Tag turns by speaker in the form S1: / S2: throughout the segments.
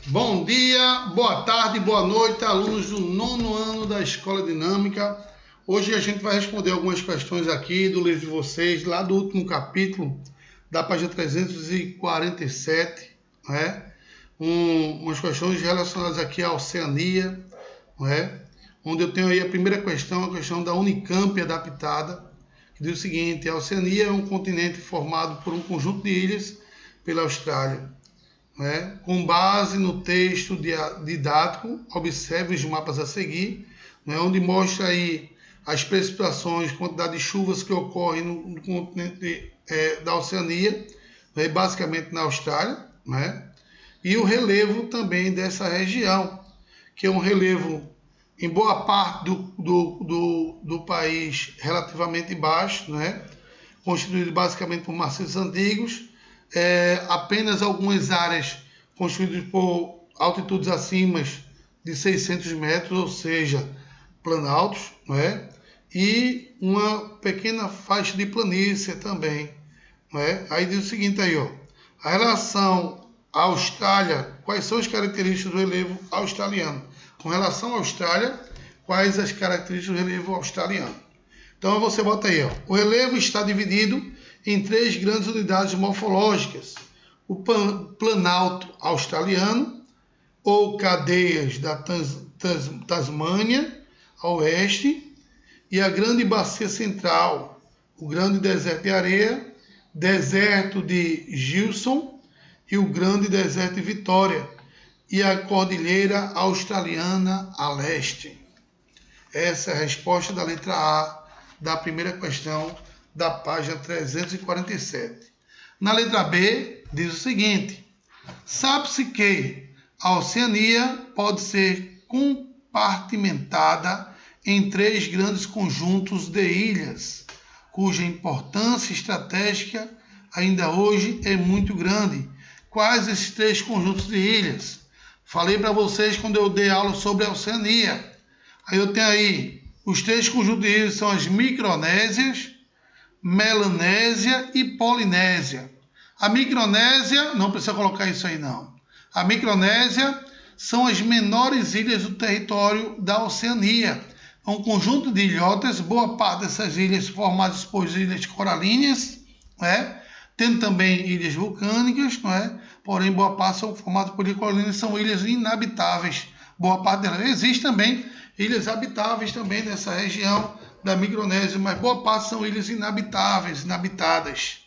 S1: Bom dia, boa tarde, boa noite, alunos do 9º ano da Escola Dinâmica. Hoje a gente vai responder algumas questões aqui do livro de vocês, lá do último capítulo, da página 347, né? Umas questões relacionadas aqui à Oceania, né? Onde eu tenho aí a primeira questão, a questão da Unicamp adaptada, que diz o seguinte: a Oceania é um continente formado por um conjunto de ilhas pela Austrália. Com base no texto didático, observe os mapas a seguir, onde mostra aí as precipitações, quantidade de chuvas que ocorrem no continente da Oceania, basicamente na Austrália, e o relevo também dessa região, que é um relevo em boa parte do país relativamente baixo, constituído basicamente por maciços antigos, apenas algumas áreas construídas por altitudes acima de 600 metros, ou seja, planaltos, e uma pequena faixa de planície também. Aí diz o seguinte aí, ó, a relação à Austrália, quais são as características do relevo australiano? Com relação à Austrália, quais as características do relevo australiano? Então você bota aí, ó, o relevo está dividido em 3 grandes unidades morfológicas: o planalto australiano, ou cadeias da Tasmânia a oeste, e a grande bacia central, o grande deserto de areia, deserto de Gilson e o grande deserto de Vitória, e a cordilheira australiana a leste. Essa é a resposta da letra A da primeira questão da página 347. Na letra B, diz o seguinte: sabe-se que a Oceania pode ser compartimentada em 3 grandes conjuntos de ilhas, cuja importância estratégica ainda hoje é muito grande. Quais esses 3 conjuntos de ilhas? Falei para vocês quando eu dei aula sobre a Oceania. Aí eu tenho aí, os 3 conjuntos de ilhas são as Micronésias, Melanésia e Polinésia. A Micronésia, não precisa colocar isso aí não. A Micronésia são as menores ilhas do território da Oceania. É um conjunto de ilhotas, boa parte dessas ilhas formadas por ilhas coralíneas, tendo também ilhas vulcânicas, porém boa parte são formadas por ilhas coralíneas, são ilhas inabitáveis, boa parte delas. Existem também ilhas habitáveis também nessa região da Micronésia, mas boa parte são ilhas inabitáveis, inabitadas.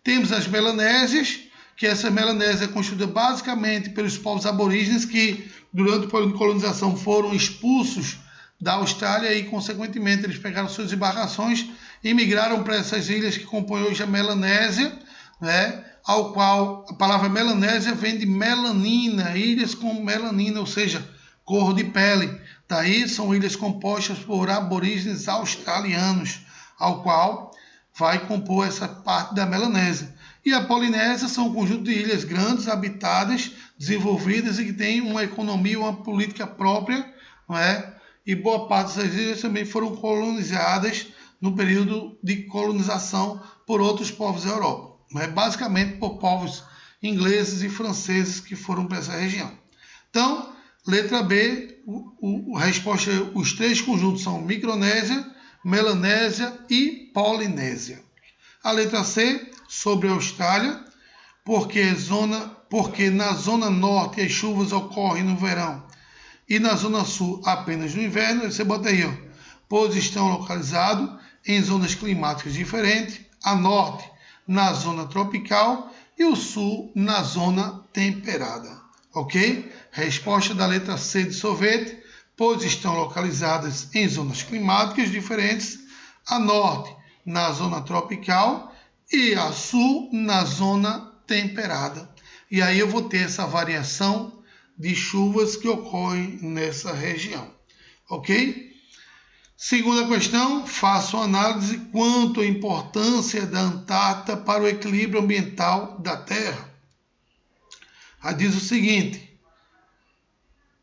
S1: Temos as Melanésias, que essa Melanésia é constituída basicamente pelos povos aborígenes que, durante a colonização, foram expulsos da Austrália e, consequentemente, eles pegaram suas embarcações e migraram para essas ilhas que compõem hoje a Melanésia, ao qual a palavra Melanésia vem de melanina, ilhas com melanina, ou seja, cor de pele. Daí são ilhas compostas por aborígenes australianos, ao qual vai compor essa parte da Melanésia. E a Polinésia são um conjunto de ilhas grandes, habitadas, desenvolvidas e que têm uma economia, uma política própria, E boa parte dessas ilhas também foram colonizadas no período de colonização por outros povos da Europa, basicamente por povos ingleses e franceses que foram para essa região. Então, letra B, a resposta, os 3 conjuntos são Micronésia, Melanésia e Polinésia. A letra C, sobre a Austrália, porque na zona norte as chuvas ocorrem no verão e na zona sul apenas no inverno. Você bota aí, pois estão localizados em zonas climáticas diferentes, a norte na zona tropical e o sul na zona temperada. Ok? Resposta da letra C de sorvete, pois estão localizadas em zonas climáticas diferentes, a norte na zona tropical e a sul na zona temperada. E aí eu vou ter essa variação de chuvas que ocorrem nessa região. Ok? Segunda questão, faço análise quanto à importância da Antártida para o equilíbrio ambiental da Terra. Aí diz o seguinte: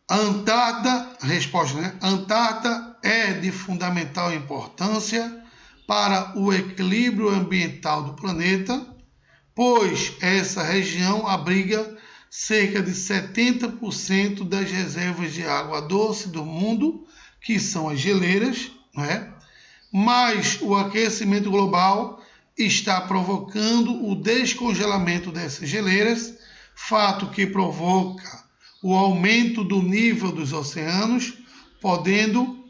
S1: a Antártida, resposta, a Antártida é de fundamental importância para o equilíbrio ambiental do planeta, pois essa região abriga cerca de 70% das reservas de água doce do mundo, que são as geleiras, não é? Mas o aquecimento global está provocando o descongelamento dessas geleiras, fato que provoca o aumento do nível dos oceanos, podendo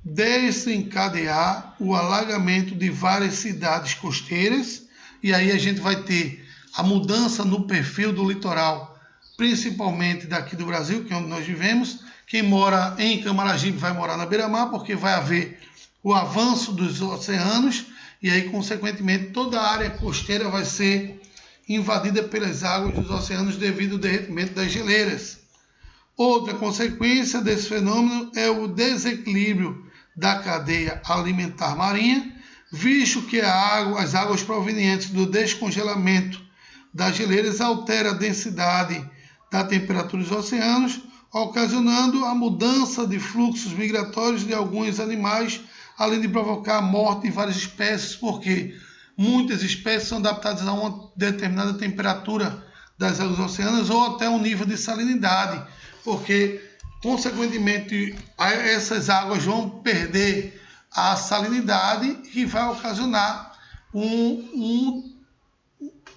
S1: desencadear o alagamento de várias cidades costeiras, e aí a gente vai ter a mudança no perfil do litoral, principalmente daqui do Brasil, que é onde nós vivemos. Quem mora em Camaragibe vai morar na beira-mar, porque vai haver o avanço dos oceanos, e aí, consequentemente, toda a área costeira vai ser invadida pelas águas dos oceanos devido ao derretimento das geleiras. Outra consequência desse fenômeno é o desequilíbrio da cadeia alimentar marinha, visto que as águas provenientes do descongelamento das geleiras alteram a densidade da temperatura dos oceanos, ocasionando a mudança de fluxos migratórios de alguns animais, além de provocar a morte de várias espécies, porque muitas espécies são adaptadas a uma determinada temperatura das águas oceânicas ou até um nível de salinidade, porque, consequentemente, essas águas vão perder a salinidade e vai ocasionar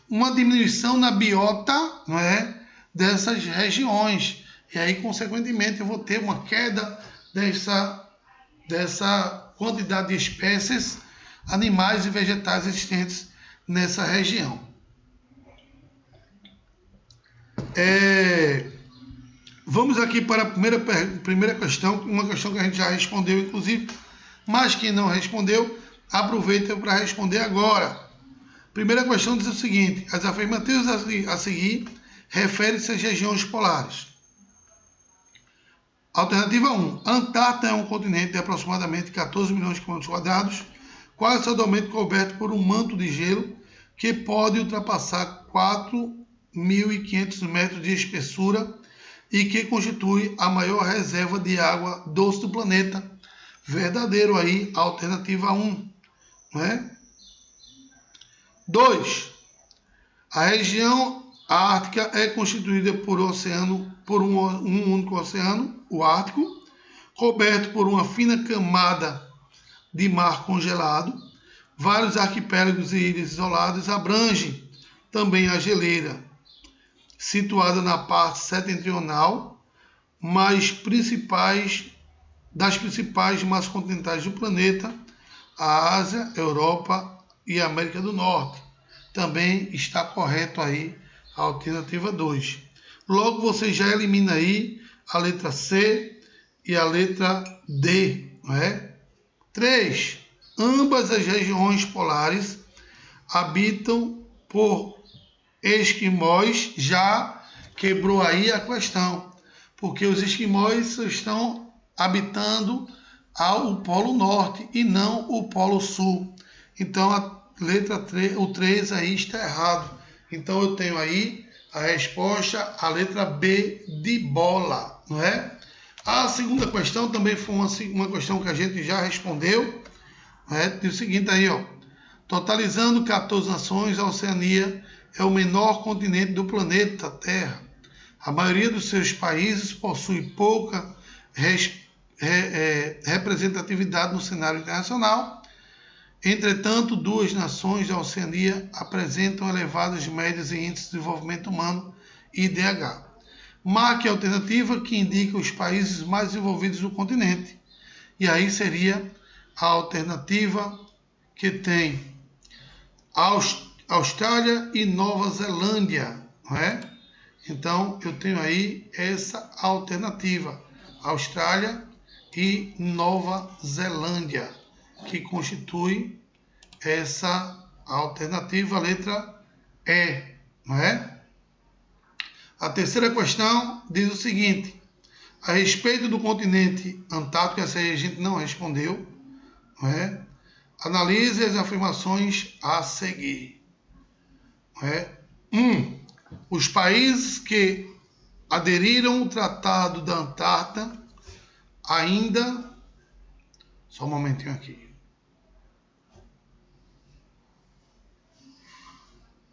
S1: uma diminuição na biota, não é, dessas regiões. E aí, consequentemente, eu vou ter uma queda dessa quantidade de espécies animais e vegetais existentes nessa região. Vamos aqui para a primeira questão, uma questão que a gente já respondeu, inclusive, mas quem não respondeu, aproveita para responder agora. Primeira questão diz o seguinte: as afirmativas a seguir referem-se às regiões polares. Alternativa 1. A Antártida é um continente de aproximadamente 14 milhões de quilômetros quadrados, quase totalmente coberto por um manto de gelo que pode ultrapassar 4.500 metros de espessura e que constitui a maior reserva de água doce do planeta. Verdadeiro aí, alternativa 1. Não é? 2. A região ártica é constituída por um único oceano, o Ártico, coberto por uma fina camada de mar congelado. Vários arquipélagos e ilhas isoladas abrangem também a geleira, situada na parte setentrional, das principais massas continentais do planeta, a Ásia, Europa e a América do Norte. Também está correto aí a alternativa 2. Logo você já elimina aí a letra C e a letra D, não é? 3. Ambas as regiões polares habitam por esquimós. Já quebrou aí a questão, porque os esquimós estão habitando o Polo Norte e não o Polo Sul. Então a letra 3, o 3 aí está errado. Então eu tenho aí a resposta, a letra B de bola, não é? A segunda questão também foi uma questão que a gente já respondeu, não é? Diz o seguinte aí, ó: totalizando 14 nações, a Oceania é o menor continente do planeta Terra. A maioria dos seus países possui pouca representatividade no cenário internacional. Entretanto, 2 nações da Oceania apresentam elevadas médias em índice de desenvolvimento humano, IDH. Marque a alternativa que indica os países mais desenvolvidos do continente. E aí seria a alternativa que tem Austrália e Nova Zelândia, não é? Então, eu tenho aí essa alternativa, Austrália e Nova Zelândia, que constitui essa alternativa, a letra E, não é? A terceira questão diz o seguinte: a respeito do continente Antártico, essa aí a gente não respondeu, não é? Analise as afirmações a seguir. Não é? 1. Os países que aderiram ao Tratado da Antártida ainda... Só um momentinho aqui.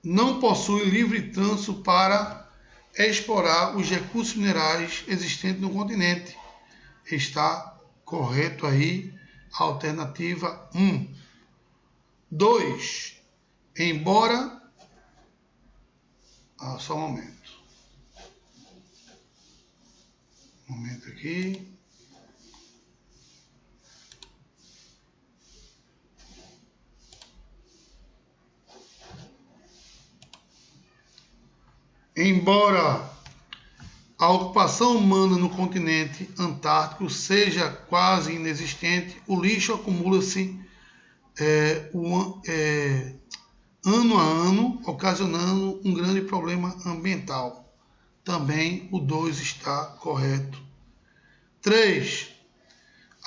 S1: Não possuem livre trânsito para explorar os recursos minerais existentes no continente. Está correto aí a alternativa 1. 2. Embora... só um momento. Um momento aqui. Embora a ocupação humana no continente antártico seja quase inexistente, o lixo acumula-se ano a ano, ocasionando um grande problema ambiental. Também o 2 está correto. 3.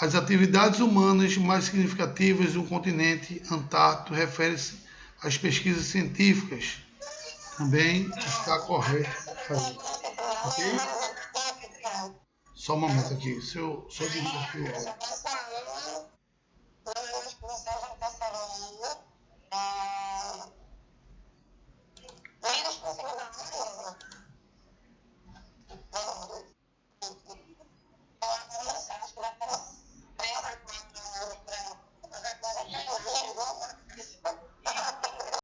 S1: As atividades humanas mais significativas do continente antártico referem-se às pesquisas científicas. Também está correto. Ok? Só um momento aqui. Se eu dividir aqui o áudio.